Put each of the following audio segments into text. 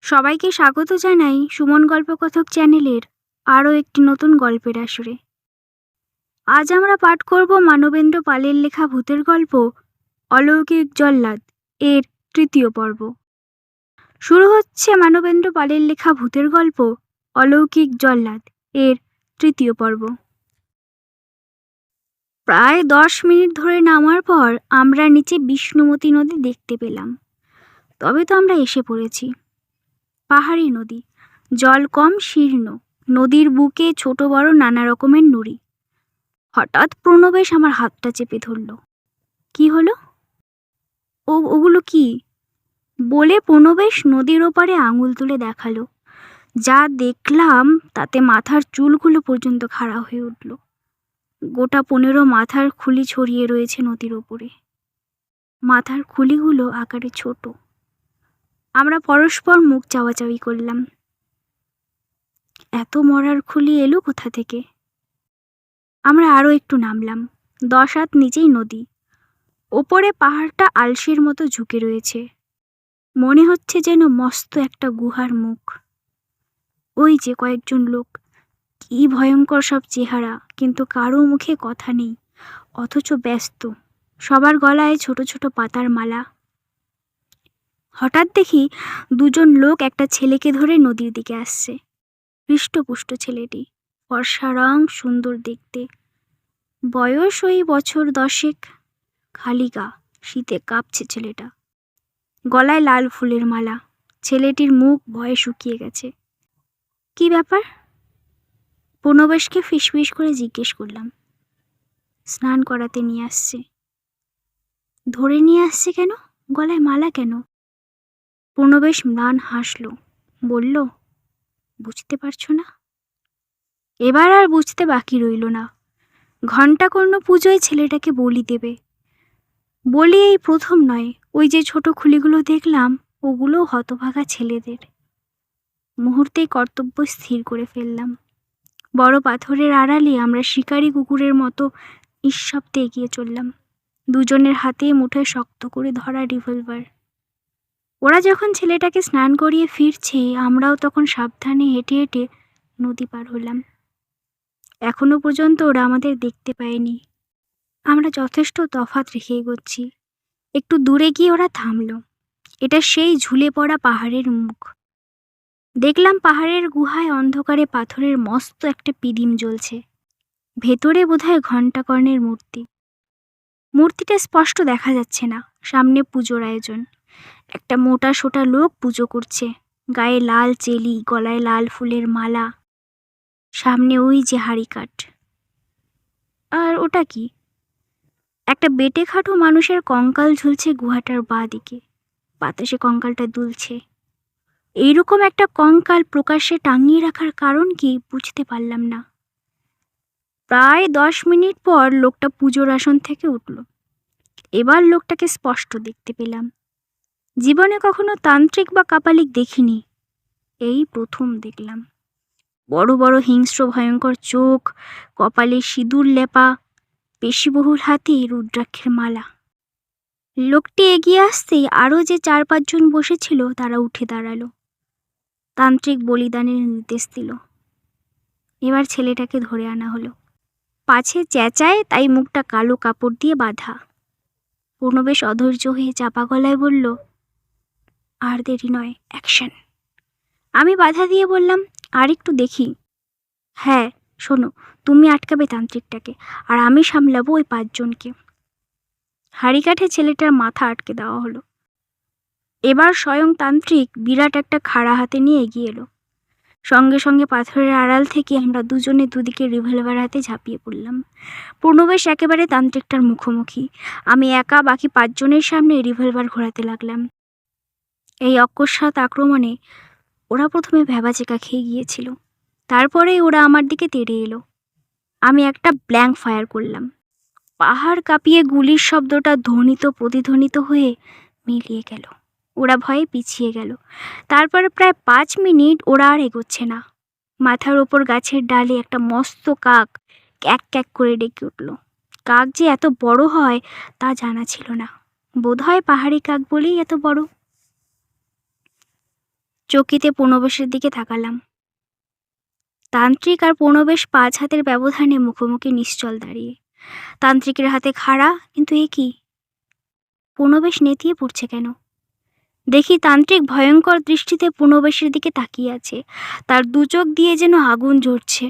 সবাইকে স্বাগত জানাই সুমন গল্পকথক চ্যানেলের আরও একটি নতুন গল্পের আসরে। আজ আমরা পাঠ করব মানবেন্দ্র পালের লেখা ভূতের গল্প অলৌকিক জল্লাদ এর তৃতীয় পর্ব। শুরু হচ্ছে মানবেন্দ্র পালের লেখা ভূতের গল্প অলৌকিক জল্লাদ এর তৃতীয় পর্ব। প্রায় 10 মিনিট ধরে নামার পর আমরা নিচে বিষ্ণুমতী নদী দেখতে পেলাম। তবে তো আমরা এসে পড়েছি। পাহাড়ি নদী, জল কম শীর্ণ, নদীর বুকে ছোট বড় নানা রকমের নুড়ি। হঠাৎ প্রণবেশ আমার হাতটা চেপে ধরল। কি হলো? ওগুলো কি? বলে প্রণবেশ নদীর ওপারে আঙুল তুলে দেখালো। যা দেখলাম তাতে মাথার চুলগুলো পর্যন্ত খাড়া হয়ে উঠল। গোটা 15 মাথার খুলি ছড়িয়ে রয়েছে নদীর ওপরে। মাথার খুলিগুলো আকারে ছোট। আমরা পরস্পর মুখ চাওয়াচাওয়ি করলাম। এত মরার খুলি এলো কোথা থেকে? আমরা আরও একটু নামলাম। 10 হাত নিচেই নদী। ওপরে পাহাড়টা আলসির মতো ঝুঁকে রয়েছে। মনে হচ্ছে যেন মস্ত একটা গুহার মুখ। ওই যে কয়েকজন লোক, কি ভয়ঙ্কর সব চেহারা, কিন্তু কারো মুখে কথা নেই, অথচ ব্যস্ত। সবার গলায় ছোট ছোট পাতার মালা। হঠাৎ দেখি দুজন লোক একটা ছেলেকে ধরে নদীর দিকে আসছে। হৃষ্টপুষ্ট ছেলেটি, ফর্সা রং, সুন্দর দেখতে। বয়স ওই বছর 10। খালি গা, শীতে কাঁপছে ছেলেটা। গলায় লাল ফুলের মালা। ছেলেটির মুখ ভয়ে শুকিয়ে গেছে। কি ব্যাপার? প্রণবেশকে ফিসফিস করে জিজ্ঞেস করলাম। স্নান করাতে নিয়ে আসছে। ধরে নিয়ে আসছে কেন? গলায় মালা কেন? প্রণবেশ ম্লান হাসল, বলল, বুঝতে পারছো না? এবার আর বুঝতে বাকি রইল না। ঘণ্টাকর্ণ পুজোয় ছেলেটাকে বলি দেবে। বলি এই প্রথম নয়, ওই যে ছোট খুলিগুলো দেখলাম ওগুলো হতভাগা ছেলেদের। মুহূর্তেই কর্তব্য স্থির করে ফেললাম। বড় পাথরের আড়ালে আমরা শিকারি কুকুরের মতো নিঃশব্দে এগিয়ে চললাম। দুজনের হাতে মুঠোয় শক্ত করে ধরা রিভলভার। ওরা যখন ছেলেটাকে স্নান করিয়ে ফিরছে, আমরাও তখন সাবধানে হেঁটে হেঁটে নদী পার হলাম। এখনো পর্যন্ত ওরা আমাদের দেখতে পায়নি। আমরা যথেষ্ট তফাৎ রেখে এগোচ্ছি। একটু দূরে গিয়ে ওরা থামল। এটা সেই ঝুলে পড়া পাহাড়ের মুখ। দেখলাম পাহাড়ের গুহায় অন্ধকারে পাথরের মস্ত একটা পিদিম জ্বলছে। ভেতরে বোধহয় ঘণ্টাকর্ণের মূর্তি। মূর্তিটা স্পষ্ট দেখা যাচ্ছে না। সামনে পুজোর আয়োজন। একটা মোটা সোটা লোক পুজো করছে। গায়ে লাল চেলি, গলায় লাল ফুলের মালা। সামনে ওই যে হাড়ি কাঠ। আর ওটা কি? একটা বেটে খাটো মানুষের কঙ্কাল ঝুলছে গুহাটার বাঁ দিকে। বাতাসে কঙ্কালটা দুলছে। এইরকম একটা কঙ্কাল প্রকাশ্যে টাঙিয়ে রাখার কারণ কি বুঝতে পারলাম না। প্রায় 10 মিনিট পর লোকটা পুজোর আসন থেকে উঠল। এবার লোকটাকে স্পষ্ট দেখতে পেলাম। জীবনে কখনো তান্ত্রিক বা কাপালিক দেখিনি, এই প্রথম দেখলাম। বড় বড় হিংস্র ভয়ঙ্কর চোখ, কপালে সিঁদুর লেপা, পেশিবহুল হাতে রুদ্রাক্ষের মালা। লোকটি এগিয়ে আসতেই আরও যে 4-5 জন বসেছিল তারা উঠে দাঁড়ালো। তান্ত্রিক বলিদানের নির্দেশ দিল। এবার ছেলেটাকে ধরে আনা হলো। পাছে চেঁচায় তাই মুখটা কালো কাপড় দিয়ে বাঁধা। প্রণবেশ অধৈর্য হয়ে চাপা গলায় বলল, আর দেরি নয়, অ্যাকশন। আমি বাধা দিয়ে বললাম, আর একটু দেখি। হ্যাঁ, শোনো, তুমি আটকাবে তান্ত্রিকটাকে, আর আমি সামলাবো ওই 5 জনকে। হাড়ি কাঠে ছেলেটার মাথা আটকে দেওয়া হলো। এবার স্বয়ং তান্ত্রিক বিরাট একটা খাড়া হাতে নিয়ে এগিয়ে এলো। সঙ্গে সঙ্গে পাথরের আড়াল থেকে আমরা দুজনে দুদিকে রিভলভার হাতে ঝাঁপিয়ে পড়লাম। প্রণবেশ একেবারে তান্ত্রিকটার মুখোমুখি। আমি একা বাকি 5 জনের সামনে রিভলভার ঘোরাতে লাগলাম। এই অকস্মাৎ আক্রমণে ওরা প্রথমে ভ্যাবাচেকা খেয়ে গিয়েছিল। তারপরেই ওরা আমার দিকে তেড়ে এলো। আমি একটা ব্ল্যাঙ্ক ফায়ার করলাম। পাহাড় কাঁপিয়ে গুলির শব্দটা ধ্বনিত প্রতিধ্বনিত হয়ে মিলিয়ে গেল। ওরা ভয়ে পিছিয়ে গেল। তারপরে প্রায় 5 মিনিট ওরা আর এগোচ্ছে না। মাথার ওপর গাছের ডালে একটা মস্ত কাক ক্যাক ক্যাক করে ডেকে উঠল। কাক যে এত বড় হয় তা জানা ছিল না। বোধহয় পাহাড়ি কাক বলেই এত বড়। চকিতে প্রণবেশের দিকে তাকালাম। তান্ত্রিক আর প্রণবেশ 5 হাতের ব্যবধানে মুখোমুখি নিশ্চল দাঁড়িয়ে। তান্ত্রিকের হাতে খাড়া, কিন্তু এ কি? প্রণবেশ নেতিয়ে পড়ছে কেন? দেখি তান্ত্রিক ভয়ঙ্কর দৃষ্টিতে প্রণবেশের দিকে তাকিয়ে আছে। তার দু চোখ দিয়ে যেন আগুন জ্বলছে।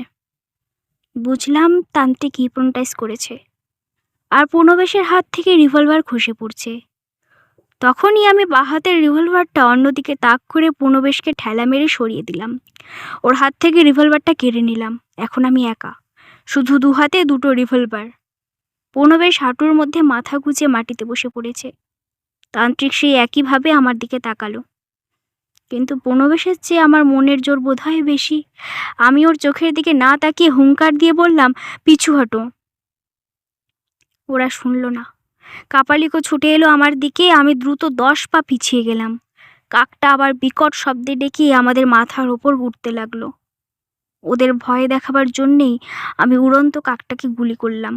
বুঝলাম তান্ত্রিক হিপনোটাইজ করেছে। আর প্রণবেশের হাত থেকে রিভলভার খসে পড়ছে। তখনই আমি বাঁ হাতের রিভলভারটা অন্যদিকে তাক করে প্রণবেশকে ঠেলা মেরে সরিয়ে দিলাম। ওর হাত থেকে রিভলভারটা কেড়ে নিলাম। এখন আমি একা, শুধু 2 হাতে 2টো রিভলভার। প্রণবেশ হাঁটুর মধ্যে মাথা গুজে মাটিতে বসে পড়েছে। তান্ত্রিক সেই একইভাবে আমার দিকে তাকালো, কিন্তু প্রণবেশের চেয়ে আমার মনের জোর বোধহয় বেশি। আমি ওর চোখের দিকে না তাকিয়ে হুঙ্কার দিয়ে বললাম, পিছু হটো। ওরা শুনল না। কাপালিকও ছুটে এলো আমার দিকে। আমি দ্রুত 10 পা পিছিয়ে গেলাম। কাকটা আবার বিকট শব্দে ডেকে আমাদের মাথার ওপর উঠতে লাগলো। ওদের ভয় দেখাবার জন্যেই আমি উড়ন্ত কাকটাকে গুলি করলাম।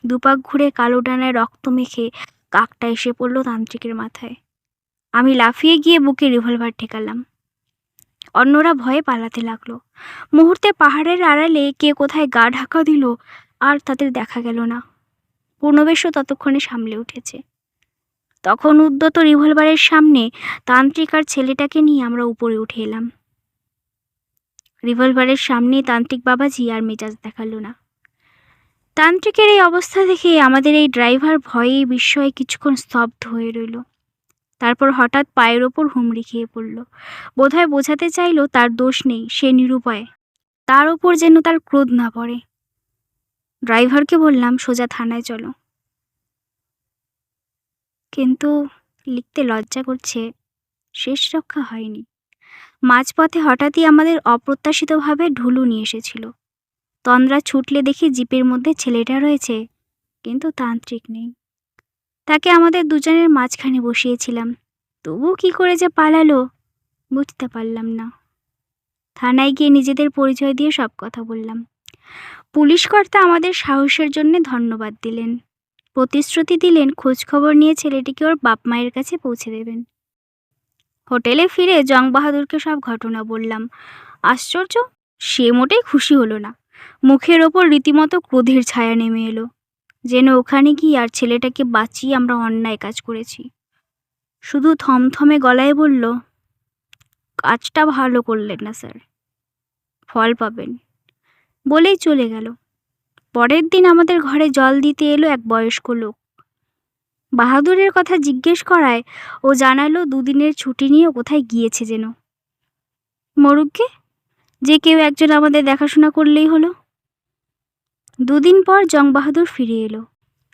দুপাক ঘুরে কালো ডানায় রক্ত মেখে কাকটা এসে পড়ল তান্ত্রিকের মাথায়। আমি লাফিয়ে গিয়ে বুকে রিভলভার ঠেকালাম। অন্যরা ভয়ে পালাতে লাগলো। মুহূর্তে পাহাড়ের আড়ালে কে কোথায় গা ঢাকা দিল আর তাদের দেখা গেল না। প্রণবেশও ততক্ষণে সামলে উঠেছে। তখন উদ্যত রিভলভারের সামনে তান্ত্রিক আর ছেলেটাকে নিয়ে আমরা উপরে উঠে এলাম। রিভলভারের সামনে তান্ত্রিক বাবাজি আর মেজাজ দেখালো না। তান্ত্রিকের এই অবস্থা দেখে আমাদের এই ড্রাইভার ভয়ে বিস্ময়ে কিছুক্ষণ স্তব্ধ হয়ে রইল। তারপর হঠাৎ পায়ের ওপর হুমড়ি খেয়ে পড়ল। বোধহয় বোঝাতে চাইল তার দোষ নেই, সে নিরুপায়। তার ওপর যেন তার ক্রোধ না পড়ে। ড্রাইভারকে বললাম, সোজা থানায় চলো। কিন্তু লিখতে লজ্জা করছে, শেষ রক্ষা হয়নি। মাঝপথে হঠাৎই আমাদের অপ্রত্যাশিতভাবে ঢুলু নিয়ে এসেছিল। তন্দ্রা ছুটলে দেখি জিপের মধ্যে ছেলেটা রয়েছে, কিন্তু তান্ত্রিক নেই। তাকে আমাদের দুজনের মাঝখানে বসিয়েছিলাম। তবু কি করে যে পালালো বুঝতে পারলাম না। থানায় গিয়ে নিজেদের পরিচয় দিয়ে সব কথা বললাম। পুলিশ কর্তা আমাদের সাহসের জন্য ধন্যবাদ দিলেন। প্রতিশ্রুতি দিলেন খোঁজখবর নিয়ে ছেলেটিকে ওর বাপ মায়ের কাছে পৌঁছে দেবেন। হোটেলে ফিরে জং বাহাদুরকে সব ঘটনা বললাম। আশ্চর্য, সে মোটেই খুশি হলো না। মুখের ওপর রীতিমতো ক্রোধের ছায়া নেমে এলো, যেন ওখানে গিয়ে আর ছেলেটাকে বাঁচিয়ে আমরা অন্যায় কাজ করেছি। শুধু থমথমে গলায় বলল, কাজটা ভালো করলেন না স্যার, ফল পাবেন, বলেই চলে গেল। পরের দিন আমাদের ঘরে জল দিতে এলো এক বয়স্ক লোক। বাহাদুরের কথা জিজ্ঞেস করায় ও জানালো 2 দিনের ছুটি নিয়ে কোথায় গিয়েছে যেন। মরুককে, যে কেউ একজন আমাদের দেখাশোনা করলেই হলো। 2 দিন পর জং বাহাদুর ফিরে এলো।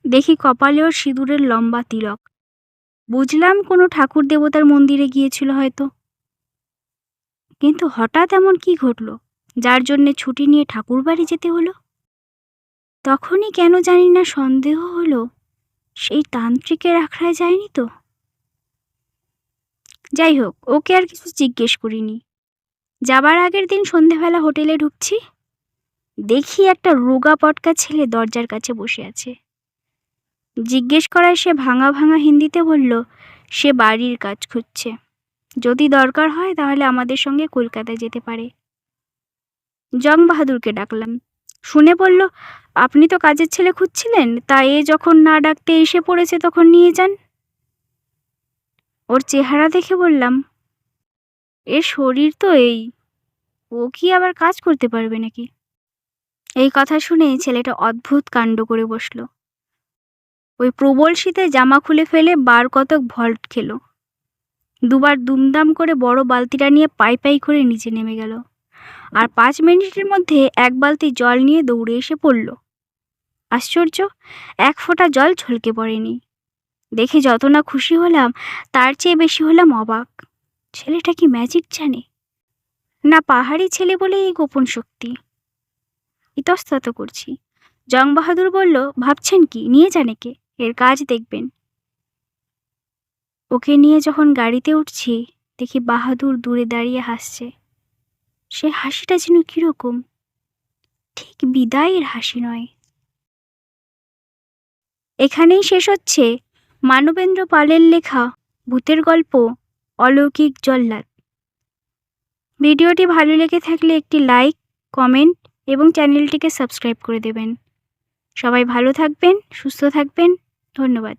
দেখি কপালে ওর সিঁদুরের লম্বা তিলক। বুঝলাম কোনো ঠাকুর দেবতার মন্দিরে গিয়েছিল হয়তো। কিন্তু হঠাৎ এমন কি ঘটলো যার জন্যে ছুটি নিয়ে ঠাকুর বাড়ি যেতে হলো? তখনই কেন জানি না সন্দেহ হলো, সেই তান্ত্রিকের আখড়ায় যায়নি তো। যাই হোক, ওকে আর কিছু জিজ্ঞেস করিনি। যাবার আগের দিন সন্ধেবেলা হোটেলে ঢুকছি, দেখি একটা রোগা পটকা ছেলে দরজার কাছে বসে আছে। জিজ্ঞেস করায় সে ভাঙা ভাঙা হিন্দিতে বলল, সে বাড়ির কাজ খুঁজছে, যদি দরকার হয় তাহলে আমাদের সঙ্গে কলকাতায় যেতে পারে। জং বাহাদুরকে ডাকলাম। শুনে বলল, আপনি তো কাজের ছেলে খুঁজছিলেন, তা এ যখন না ডাকতে এসে পড়েছে তখন নিয়ে যান। ওর চেহারা দেখে বললাম, এর শরীর তো এই, ও কি আবার কাজ করতে পারবে নাকি? এই কথা শুনে ছেলেটা অদ্ভুত কাণ্ড করে বসল। ওই প্রবল শীতে জামা খুলে ফেলে বার কতক ভল্ট খেলো। 2 বার দুমদাম করে বড় বালতিটা নিয়ে পাই পাই করে নিচে নেমে গেল। আর 5 মিনিটের মধ্যে 1 বালতি জল নিয়ে দৌড়ে এসে পড়ল। আশ্চর্য, 1 ফোঁটা জল ছলকে পড়েনি। দেখে যত না খুশি হলাম, তার চেয়ে বেশি হলাম অবাক। ছেলেটা কি ম্যাজিক জানে, না পাহাড়ি ছেলে বলে এই গোপন শক্তি? ইতস্তত করছি। জং বাহাদুর বলল, ভাবছেন কি, নিয়ে যান একে, এর কাজ দেখবেন। ওকে নিয়ে যখন গাড়িতে উঠছি, দেখি বাহাদুর দূরে দাঁড়িয়ে হাসছে। সে হাসিটা যেন কিরকম, ঠিক বিদায়ের হাসি নয়। এখানেই শেষ হচ্ছে মানবেন্দ্র পালের লেখা ভূতের গল্প অলৌকিক জল্লাদ। ভিডিওটি ভালো লেগে থাকলে একটি লাইক, কমেন্ট এবং চ্যানেলটিকে সাবস্ক্রাইব করে দেবেন। সবাই ভালো থাকবেন, সুস্থ থাকবেন। ধন্যবাদ।